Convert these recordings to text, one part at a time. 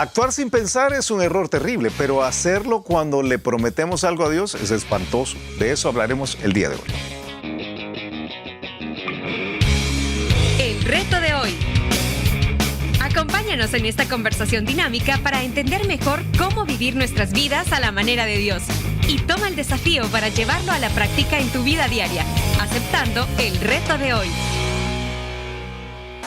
Actuar sin pensar es un error terrible, pero hacerlo cuando le prometemos algo a Dios es espantoso. De eso hablaremos el día de hoy. El reto de hoy. Acompáñanos en esta conversación dinámica para entender mejor cómo vivir nuestras vidas a la manera de Dios. Y toma el desafío para llevarlo a la práctica en tu vida diaria, aceptando el reto de hoy.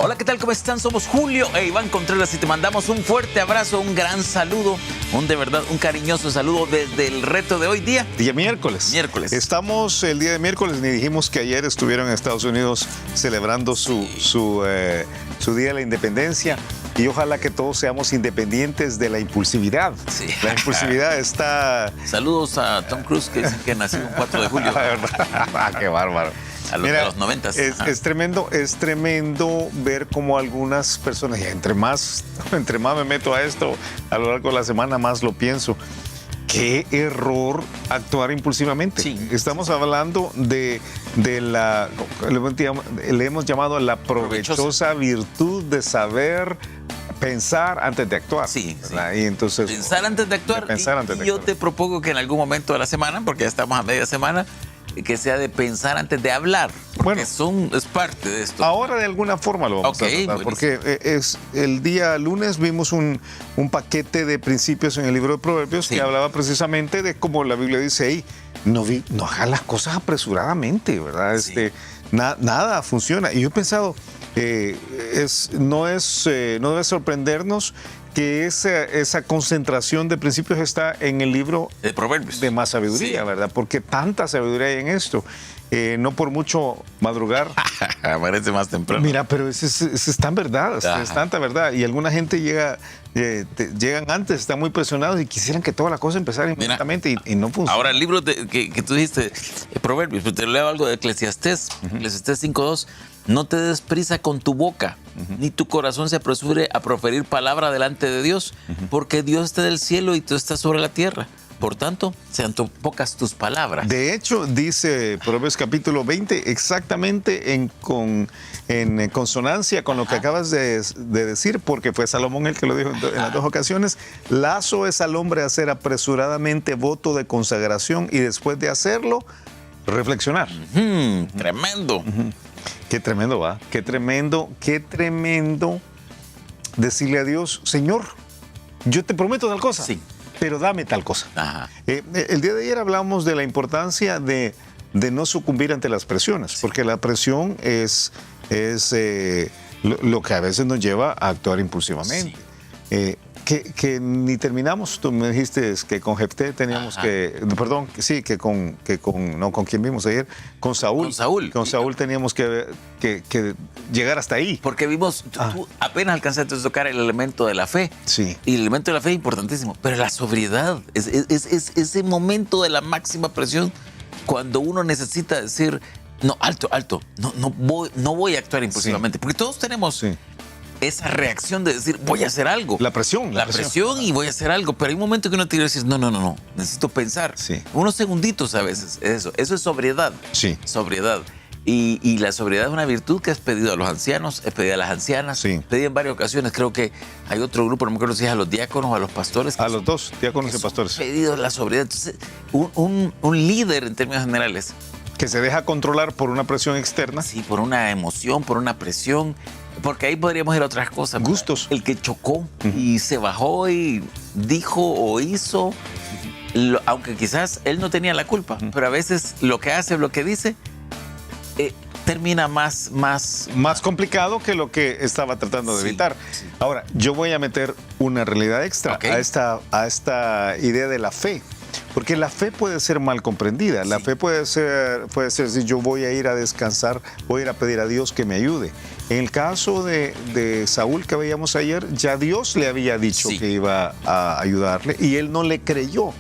Hola, ¿qué tal? ¿Cómo están? Somos Julio e Iván Contreras y te mandamos un fuerte abrazo, un gran saludo, un cariñoso saludo desde el reto de hoy día. Día miércoles. Estamos el día de miércoles, ni dijimos que ayer estuvieron en Estados Unidos celebrando su Día de la Independencia. Y ojalá que todos seamos independientes de la impulsividad. Sí. La impulsividad está... Saludos a Tom Cruise, que dicen que nació un 4 de julio. ¡Qué bárbaro! Mira, de los 90. Es tremendo ver cómo algunas personas, y entre más me meto a esto a lo largo de la semana, más lo pienso. Qué error actuar impulsivamente. Sí. Estamos hablando de la, le hemos llamado la provechosa virtud de saber pensar antes de actuar. Sí. Y entonces, pensar antes de actuar. Yo te propongo que en algún momento de la semana, porque ya estamos a media semana, que sea de pensar antes de hablar. Bueno, es parte de esto. Ahora de alguna forma lo vamos a tratar, porque el día lunes vimos un paquete de principios en el libro de Proverbios que hablaba precisamente de cómo la Biblia dice ahí, no hagas las cosas apresuradamente, ¿verdad? Sí. Nada funciona. Y yo he pensado, no debe sorprendernos que esa concentración de principios está en el libro de Proverbios de más sabiduría, ¿verdad? Porque tanta sabiduría hay en esto. No por mucho madrugar. Aparece más temprano. Mira, pero eso es tan verdad, es tanta verdad. Y alguna gente llegan antes, están muy presionados y quisieran que toda la cosa empezara inmediatamente y no funciona. Ahora el libro que tú dijiste, Proverbios, pero te leo algo de Eclesiastés, Eclesiastés 5:2. No te des prisa con tu boca, ni tu corazón se apresure a proferir palabra delante de Dios, porque Dios está del cielo y tú estás sobre la tierra. Por tanto, sean pocas tus palabras. De hecho, dice Proverbios capítulo 20, exactamente en consonancia con lo que acabas de decir, porque fue Salomón el que lo dijo en las dos ocasiones. Lazo es al hombre hacer apresuradamente voto de consagración y después de hacerlo, reflexionar. Tremendo. Qué tremendo, ¿va? Qué tremendo decirle a Dios, Señor, yo te prometo tal cosa, pero dame tal cosa. El día de ayer hablamos de la importancia de no sucumbir ante las presiones, porque la presión es lo que a veces nos lleva a actuar impulsivamente. Que ni terminamos, tú me dijiste que con Jefté teníamos ¿con quién vimos ayer? Con Saúl. Con Saúl teníamos que llegar hasta ahí. Porque vimos, tú apenas alcanzaste a tocar el elemento de la fe. Sí. Y el elemento de la fe es importantísimo, pero la sobriedad es ese momento de la máxima presión cuando uno necesita decir, no, alto, no voy a actuar impulsivamente, porque todos tenemos... esa reacción de decir, voy a hacer algo. La presión y voy a hacer algo. Pero hay un momento que uno te dice, no, necesito pensar. Unos segunditos a veces. Eso es sobriedad. Sí. Sobriedad. Y la sobriedad es una virtud que has pedido a los ancianos, has pedido a las ancianas. Pedí en varias ocasiones. Creo que hay otro grupo, no me acuerdo si es a los diáconos o a los pastores. A los dos, diáconos y pastores. Pedido la sobriedad. Entonces, un líder en términos generales. Que se deja controlar por una presión externa. Sí, por una emoción, por una presión. Porque ahí podríamos ir a otras cosas. Gustos. El que chocó y se bajó y dijo o hizo, aunque quizás él no tenía la culpa, pero a veces lo que hace, lo que dice, termina más complicado que lo que estaba tratando de evitar. Sí. Ahora, yo voy a meter una realidad extra a esta idea de la fe. Porque la fe puede ser mal comprendida. La fe puede ser si yo voy a ir a descansar, voy a ir a pedir a Dios que me ayude. En el caso de Saúl que veíamos ayer, ya Dios le había dicho que iba a ayudarle y él no le creyó.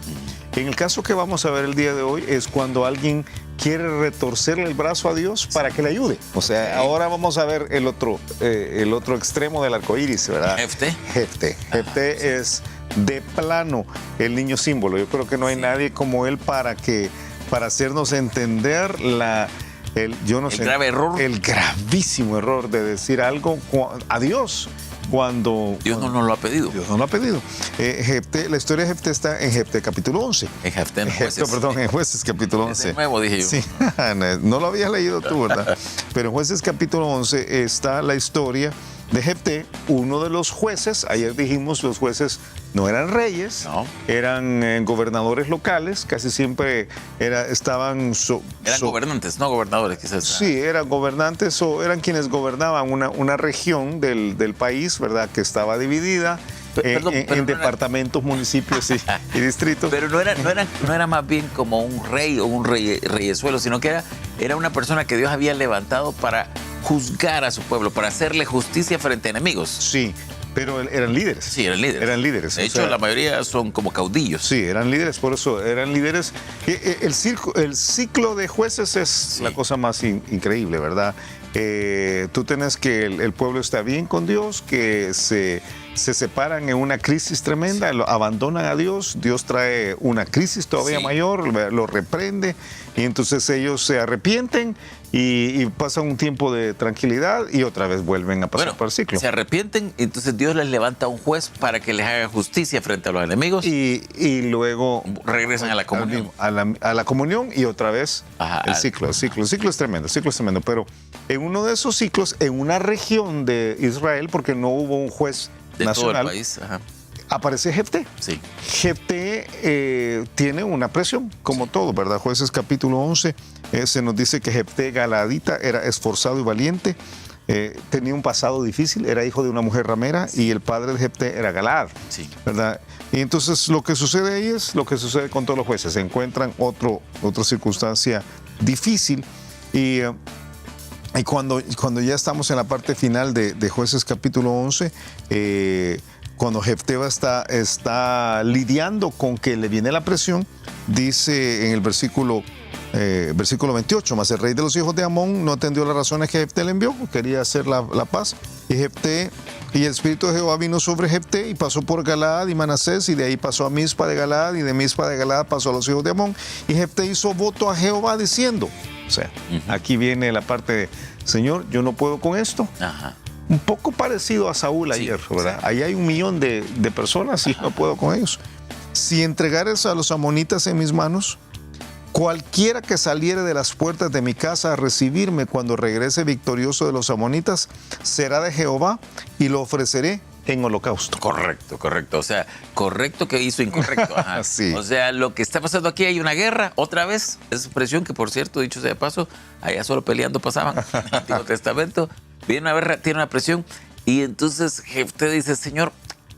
En el caso que vamos a ver el día de hoy es cuando alguien quiere retorcerle el brazo a Dios para que le ayude. O sea, ahora vamos a ver el otro extremo del arco iris, ¿verdad? Jefté es de plano el niño símbolo. Yo creo que no hay nadie como él para hacernos entender el grave error. El gravísimo error de decir algo a Dios cuando... Dios no nos lo ha pedido. Dios no lo ha pedido. La historia de Jefté está en Jefté capítulo 11. En Jefté, en Jueces. Perdón, en Jueces capítulo 11. Es nuevo, dije yo. Sí, no lo habías leído tú, ¿verdad? Pero en Jueces capítulo 11 está la historia de Jefté, uno de los jueces. Ayer dijimos, los jueces no eran reyes, No. eran gobernadores locales, casi siempre estaban... Eran gobernantes, no gobernadores, quizás. Sí, eran gobernantes o eran quienes gobernaban una región del país, ¿verdad? Que estaba dividida en departamentos, municipios y distritos. Pero no era más bien como un rey o un reyesuelo, sino que era una persona que Dios había levantado para juzgar a su pueblo, para hacerle justicia frente a enemigos. Sí, pero eran líderes. Sí, eran líderes. Eran líderes. De hecho, la mayoría son como caudillos. Sí, eran líderes, por eso eran líderes. El ciclo de jueces es la cosa más increíble, ¿verdad? Tú tienes que el pueblo está bien con Dios, que se separan en una crisis tremenda, abandonan a Dios, Dios trae una crisis todavía mayor, lo reprende, y entonces ellos se arrepienten y pasan un tiempo de tranquilidad y otra vez vuelven a pasar por el ciclo. Se arrepienten, entonces Dios les levanta a un juez para que les haga justicia frente a los enemigos. Y luego regresan a la comunión. A la comunión y otra vez el ciclo. El ciclo es tremendo, pero en uno de esos ciclos, en una región de Israel, porque no hubo un juez de nacional, todo el país. Aparece Jefté. Sí. Jefté tiene una presión, como todo, ¿verdad? Jueces capítulo 11 se nos dice que Jefté galadita era esforzado y valiente, tenía un pasado difícil, era hijo de una mujer ramera y el padre de Jefté era Galaad, ¿verdad? Y entonces lo que sucede ahí es lo que sucede con todos los jueces, se encuentran otra circunstancia difícil y cuando ya estamos en la parte final de Jueces capítulo 11, cuando Jefté está lidiando con que le viene la presión, dice en el versículo 28, mas el rey de los hijos de Amón no atendió las razones que Jefté le envió, quería hacer la paz, y el espíritu de Jehová vino sobre Jefté y pasó por Galaad y Manasés, y de ahí pasó a Mizpa de Galaad, y de Mizpa de Galaad pasó a los hijos de Amón, y Jefté hizo voto a Jehová diciendo, o sea, aquí viene la parte de, Señor, yo no puedo con esto. Ajá. Un poco parecido a Saúl ayer, ¿verdad? Ahí hay 1 millón de personas y no puedo con ellos. Si entregares a los amonitas en mis manos, cualquiera que saliere de las puertas de mi casa a recibirme cuando regrese victorioso de los amonitas, será de Jehová y lo ofreceré en holocausto. Correcto. O sea, correcto que hizo incorrecto. Ajá. Sí. O sea, lo que está pasando aquí, hay una guerra, otra vez, esa expresión que, por cierto, dicho sea de paso, allá solo peleando pasaban, en el Antiguo Testamento. Viene una guerra, tiene una presión, y entonces Jefté dice, Señor,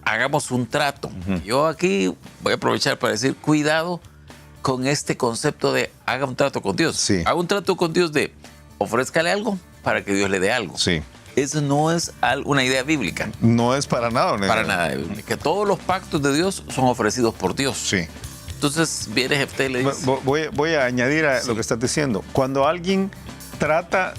hagamos un trato. Yo aquí voy a aprovechar para decir, cuidado con este concepto de haga un trato con Dios. Sí. Haga un trato con Dios de ofrézcale algo para que Dios le dé algo. Sí. Eso no es una idea bíblica. No es para nada. Para nada bíblica. Todos los pactos de Dios son ofrecidos por Dios. Sí. Entonces viene Jefté y le dice... Voy a añadir a lo que estás diciendo. Cuando alguien trata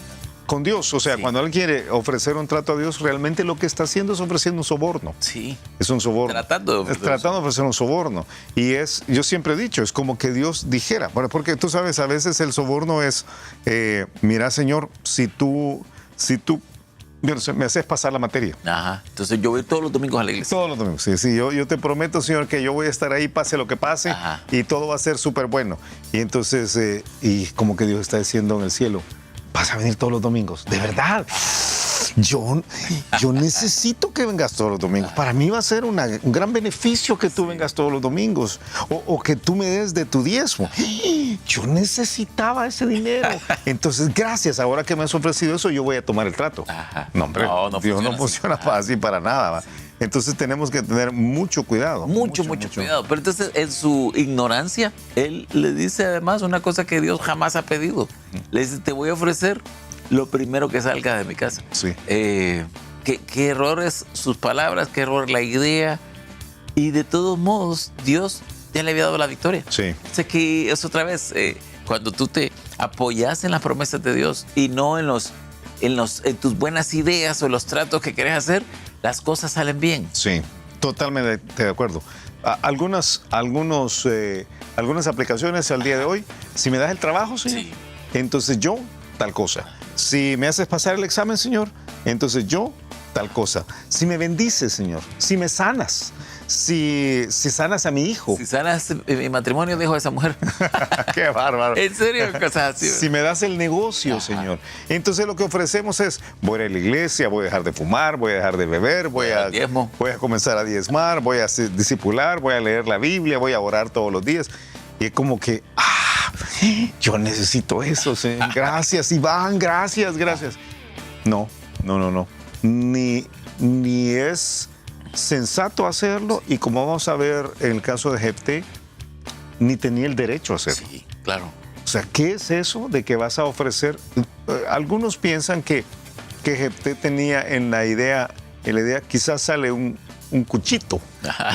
con Dios, o sea, cuando alguien quiere ofrecer un trato a Dios, realmente lo que está haciendo es ofreciendo un soborno. Sí. Es un soborno. Tratando de ofrecer un soborno. Y yo siempre he dicho, es como que Dios dijera, bueno, porque tú sabes, a veces el soborno es, mira, Señor, si tú me haces pasar la materia. Ajá. Entonces yo voy todos los domingos a la iglesia. Todos los domingos, sí. Yo te prometo, Señor, que yo voy a estar ahí, pase lo que pase, y todo va a ser súper bueno. Y entonces, y como que Dios está diciendo en el cielo, vas a venir todos los domingos. De verdad. Yo necesito que vengas todos los domingos. Para mí va a ser un gran beneficio que tú vengas todos los domingos. O que tú me des de tu diezmo. Yo necesitaba ese dinero. Entonces, gracias. Ahora que me has ofrecido eso, yo voy a tomar el trato. Ajá. No, hombre. No Dios no funciona así para nada. ¿Va? Entonces tenemos que tener mucho cuidado. Mucho cuidado. Pero entonces, en su ignorancia, él le dice además una cosa que Dios jamás ha pedido. Le dice, te voy a ofrecer lo primero que salga de mi casa. Sí. Qué error es sus palabras, qué error la idea. Y de todos modos, Dios ya le había dado la victoria. Sí. O sea que es otra vez, cuando tú te apoyas en las promesas de Dios y no en tus buenas ideas o los tratos que querés hacer, las cosas salen bien. Sí, totalmente de acuerdo. Algunas aplicaciones al día de hoy, si me das el trabajo, Señor, entonces yo tal cosa. Si me haces pasar el examen, Señor, entonces yo tal cosa, si me bendices, Señor, si me sanas, si sanas a mi hijo. Si sanas mi matrimonio, dejo a esa mujer. Qué bárbaro. En serio, cosas así. Si me das el negocio, Señor. Entonces lo que ofrecemos es, voy a ir a la iglesia, voy a dejar de fumar, voy a dejar de beber, voy a comenzar a diezmar, voy a discipular, voy a leer la Biblia, voy a orar todos los días. Y es como que, yo necesito eso, Señor. Gracias, Iván, gracias. No. Ni es sensato hacerlo, y como vamos a ver en el caso de Jefté, ni tenía el derecho a hacerlo. Sí, claro. O sea, ¿qué es eso de que vas a ofrecer? Algunos piensan que Jefté tenía en la idea, quizás sale un cuchito,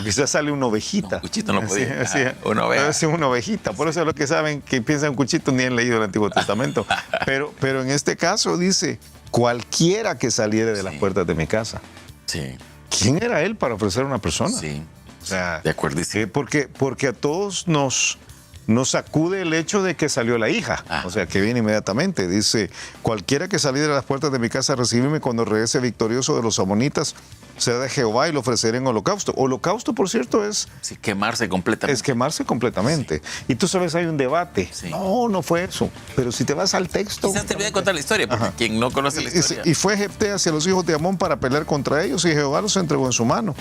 quizás sale una ovejita. Un cuchito no podía. Una ovejita. Por eso los que saben que piensan un cuchito ni han leído el Antiguo Testamento. Pero en este caso dice, cualquiera que saliere de las puertas de mi casa. Sí. ¿Quién era él para ofrecer a una persona? Sí. O sea, de acuerdo. Porque a todos nos sacude el hecho de que salió la hija. O sea, que viene inmediatamente. Dice, cualquiera que saliera de las puertas de mi casa a recibirme cuando regrese victorioso de los amonitas, sea de Jehová, y lo ofreceré en holocausto. Holocausto, por cierto, es... Sí, quemarse completamente. Es quemarse completamente. Sí. Y tú sabes, hay un debate. Sí. No fue eso. Pero si te vas al texto... Quizás te voy a contar la historia, porque quien no conoce la historia... Y fue Jefté hacia los hijos de Amón para pelear contra ellos, y Jehová los entregó en su mano.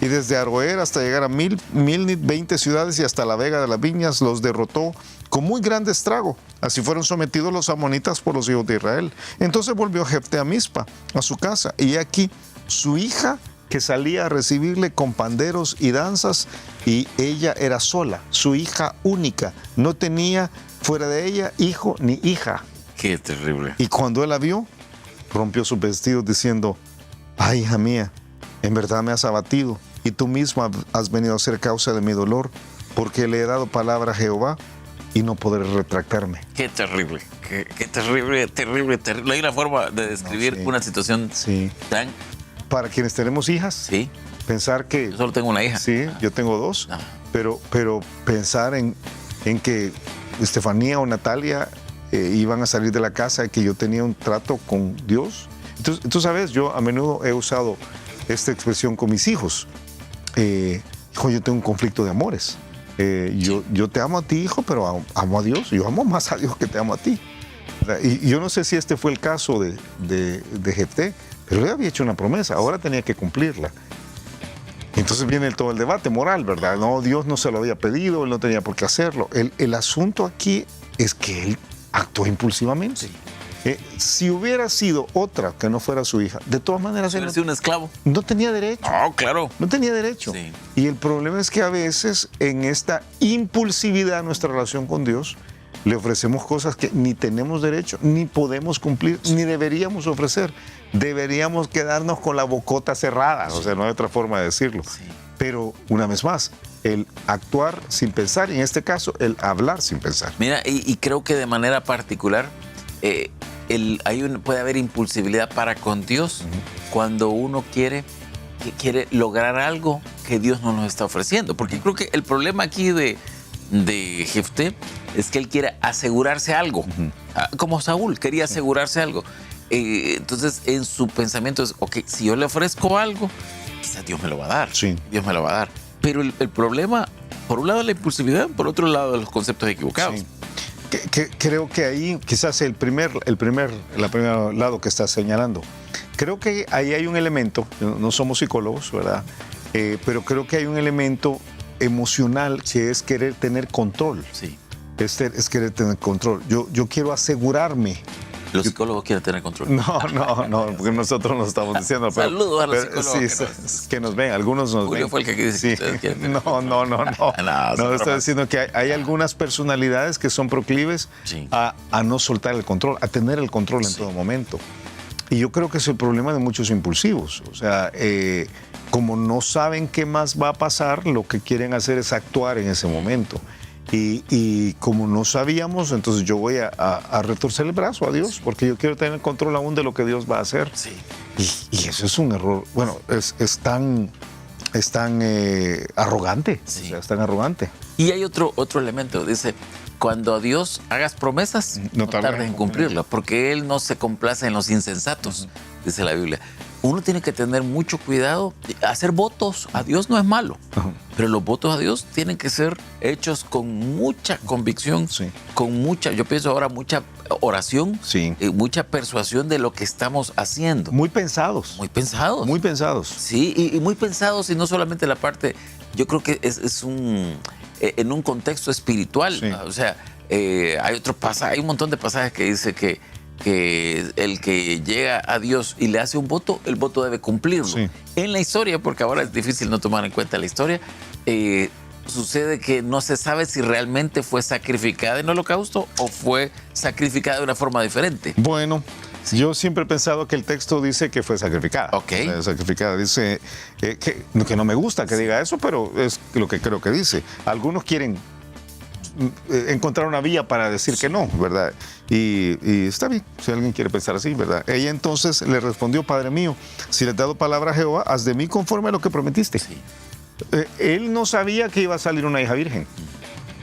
Y desde Aroer hasta llegar a 20 ciudades y hasta la vega de las viñas los derrotó con muy grande estrago. Así fueron sometidos los amonitas por los hijos de Israel. Entonces volvió Jefté a Mizpa, a su casa, y aquí su hija, que salía a recibirle con panderos y danzas, y ella era sola, su hija única, no tenía fuera de ella hijo ni hija. Qué terrible. Y cuando él la vio, rompió sus vestidos diciendo, ay, hija mía, en verdad me has abatido, y tú misma has venido a ser causa de mi dolor, porque le he dado palabra a Jehová y no podré retractarme. Qué terrible, qué terrible. No hay una forma de describir una situación tan... Para quienes tenemos hijas, pensar que... Yo solo tengo una hija. Sí, yo tengo dos, pero pensar en que Estefanía o Natalia iban a salir de la casa y que yo tenía un trato con Dios. Entonces, tú sabes, yo a menudo he usado esta expresión con mis hijos. Hijo, yo tengo un conflicto de amores. Yo te amo a ti, hijo, pero amo a Dios. Yo amo más a Dios que te amo a ti. Y yo no sé si este fue el caso de Jefté, pero él había hecho una promesa, ahora tenía que cumplirla. Entonces viene todo el debate moral, ¿verdad? No, Dios no se lo había pedido, él no tenía por qué hacerlo. El asunto aquí es que él actuó impulsivamente. Si hubiera sido otra que no fuera su hija, de todas maneras... Hubiera sido un esclavo. No tenía derecho. Oh, claro. No tenía derecho. Sí. Y el problema es que a veces en esta impulsividad en nuestra relación con Dios, le ofrecemos cosas que ni tenemos derecho, ni podemos cumplir, ni deberíamos ofrecer. Deberíamos quedarnos con la bocota cerrada, o sea, no hay otra forma de decirlo. Sí. Pero, una vez más, el actuar sin pensar, y en este caso, el hablar sin pensar. Mira, y creo que de manera particular, puede haber impulsividad para con Dios cuando uno quiere lograr algo que Dios no nos está ofreciendo. Porque creo que el problema aquí de Jefté es que él quiere asegurarse algo, como Saúl quería asegurarse algo. Entonces en su pensamiento es, ok, si yo le ofrezco algo, quizás Dios me lo va a dar. Sí. Dios me lo va a dar. Pero el problema, por un lado la impulsividad, por otro lado los conceptos equivocados. Sí. Creo que ahí quizás el primer lado que estás señalando, creo que ahí hay un elemento, no somos psicólogos, ¿verdad? Pero creo que hay un elemento emocional que es querer tener control. Sí. Es querer tener control. Yo quiero asegurarme. Los psicólogos quieren tener control. No, porque nosotros nos estamos diciendo. Saludos a los psicólogos. Sí, que nos ven, algunos nos Julio ven. Fue el que dice que ustedes quieren tener control. No, estoy diciendo que hay algunas personalidades que son proclives a no soltar el control, a tener el control en todo momento. Y yo creo que es el problema de muchos impulsivos. O sea, como no saben qué más va a pasar, lo que quieren hacer es actuar en ese momento. Y como no sabíamos, entonces yo voy a retorcer el brazo a Dios, porque yo quiero tener control aún de lo que Dios va a hacer. Sí. Y eso es un error. Bueno, es tan arrogante. Sí. O sea, es tan arrogante. Y hay otro elemento. Dice, cuando a Dios hagas promesas, no tardes en cumplirlas, porque Él no se complace en los insensatos, dice la Biblia. uno tiene que tener mucho cuidado. Hacer votos a Dios no es malo, pero los votos a Dios tienen que ser hechos con mucha convicción, con mucha, yo pienso ahora, mucha oración, mucha persuasión de lo que estamos haciendo. Muy pensados. Muy pensados. Muy pensados. Sí, y muy pensados, y no solamente la parte, yo creo que es en un contexto espiritual. O sea, hay otro pasaje, hay un montón de pasajes que dice que el que llega a Dios y le hace un voto, el voto debe cumplirlo. En la historia, porque ahora es difícil no tomar en cuenta la historia, sucede que no se sabe si realmente fue sacrificada en holocausto o fue sacrificada de una forma diferente. Bueno, yo siempre he pensado que el texto dice que fue sacrificada. Sacrificada. Dice que no me gusta que diga eso, pero es lo que creo que dice. Algunos quieren encontrar una vía para decir que no, ¿verdad? Y está bien, si alguien quiere pensar así, ¿verdad? Ella entonces le respondió: Padre mío, si le has dado palabra a Jehová, haz de mí conforme a lo que prometiste. Él no sabía que iba a salir una hija virgen.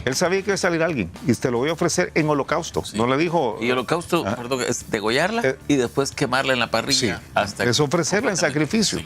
Él sabía que iba a salir alguien y te lo voy a ofrecer en holocausto. No le dijo... Y holocausto, perdón, es degollarla y después quemarla en la parrilla. Es ofrecerla en sacrificio.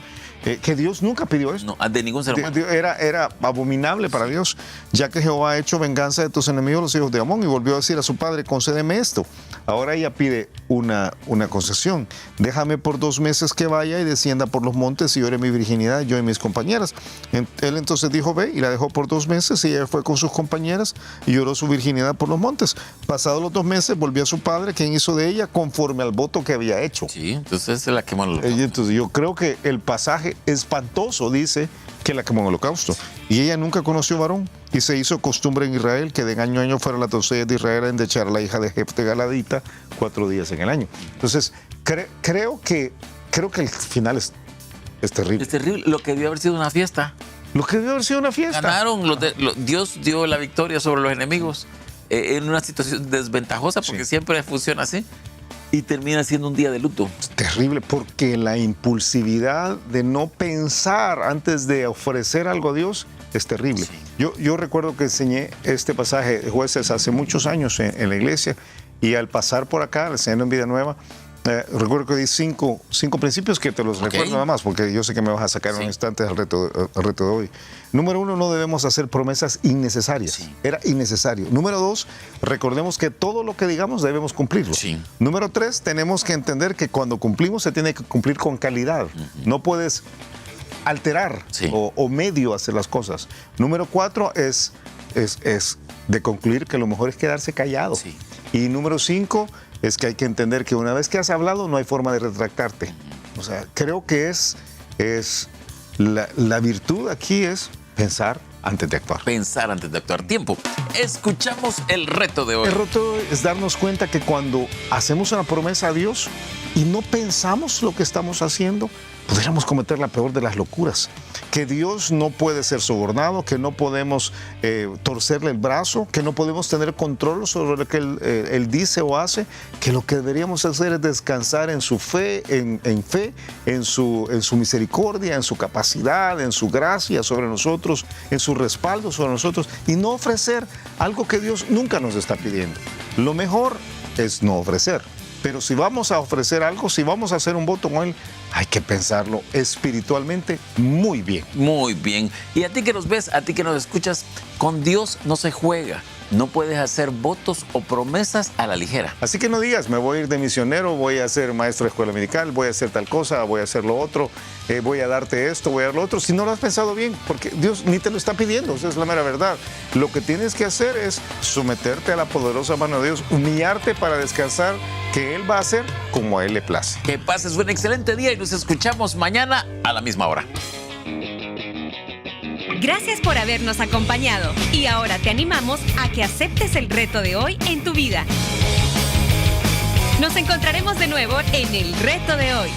Que Dios nunca pidió eso. No, de ningún ser humano. Era abominable para Dios, ya que Jehová ha hecho venganza de tus enemigos, los hijos de Amón, y volvió a decir a su padre: concédeme esto. Ahora ella pide una concesión. Déjame por 2 meses que vaya y descienda por los montes y ore mi virginidad, yo y mis compañeras. Él entonces dijo: ve, y la dejó por 2 meses, y ella fue con sus compañeras y oró su virginidad por los montes. Pasados los 2 meses, volvió a su padre, quien hizo de ella conforme al voto que había hecho. Sí, entonces se la quemó en el holocausto. Entonces yo creo que el pasaje espantoso dice que la quemó en el holocausto. Y ella nunca conoció varón, y se hizo costumbre en Israel que de año a año fuera la doncella de Israel a endechar a la hija de Jefte Galadita 4 días en el año. Entonces creo que el final es terrible. Es terrible. Lo que debió haber sido una fiesta. Lo que debió haber sido una fiesta. Ganaron, Dios dio la victoria sobre los enemigos en una situación desventajosa, porque siempre funciona así. Y termina siendo un día de luto. Es terrible, porque la impulsividad de no pensar antes de ofrecer algo a Dios es terrible. Yo recuerdo que enseñé este pasaje de Jueces hace muchos años en la iglesia, y al pasar por acá, enseñando en Vida Nueva, recuerdo que di 5 principios que te los recuerdo nada más, porque yo sé que me vas a sacar en un instante al reto de hoy. Número 1, no debemos hacer promesas innecesarias. Era innecesario. Número 2, recordemos que todo lo que digamos debemos cumplirlo. Número 3, tenemos que entender que cuando cumplimos se tiene que cumplir con calidad. No puedes alterar o medio hacer las cosas. Número 4 es de concluir que lo mejor es quedarse callado. Y número 5 es que hay que entender que una vez que has hablado no hay forma de retractarte. O sea, creo que es la virtud aquí es pensar antes de actuar. Pensar antes de actuar. Tiempo. Escuchamos el reto de hoy. El reto es darnos cuenta que cuando hacemos una promesa a Dios y no pensamos lo que estamos haciendo, podríamos cometer la peor de las locuras. Que Dios no puede ser sobornado, que no podemos torcerle el brazo, que no podemos tener control sobre lo que él dice o hace, que lo que deberíamos hacer es descansar en su fe, en su misericordia, en su capacidad, en su gracia sobre nosotros, en su respaldo sobre nosotros, y no ofrecer algo que Dios nunca nos está pidiendo. Lo mejor es no ofrecer. Pero si vamos a ofrecer algo, si vamos a hacer un voto con Él, hay que pensarlo espiritualmente muy bien. Muy bien. Y a ti que nos ves, a ti que nos escuchas, con Dios no se juega. No puedes hacer votos o promesas a la ligera. Así que no digas: me voy a ir de misionero, voy a ser maestro de escuela medical, voy a hacer tal cosa, voy a hacer lo otro, voy a darte esto, voy a dar lo otro. Si no lo has pensado bien, porque Dios ni te lo está pidiendo, esa es la mera verdad. Lo que tienes que hacer es someterte a la poderosa mano de Dios, humillarte para descansar, que Él va a hacer como a Él le place. Que pases un excelente día y nos escuchamos mañana a la misma hora. Gracias por habernos acompañado, y ahora te animamos a que aceptes el reto de hoy en tu vida. Nos encontraremos de nuevo en el reto de hoy.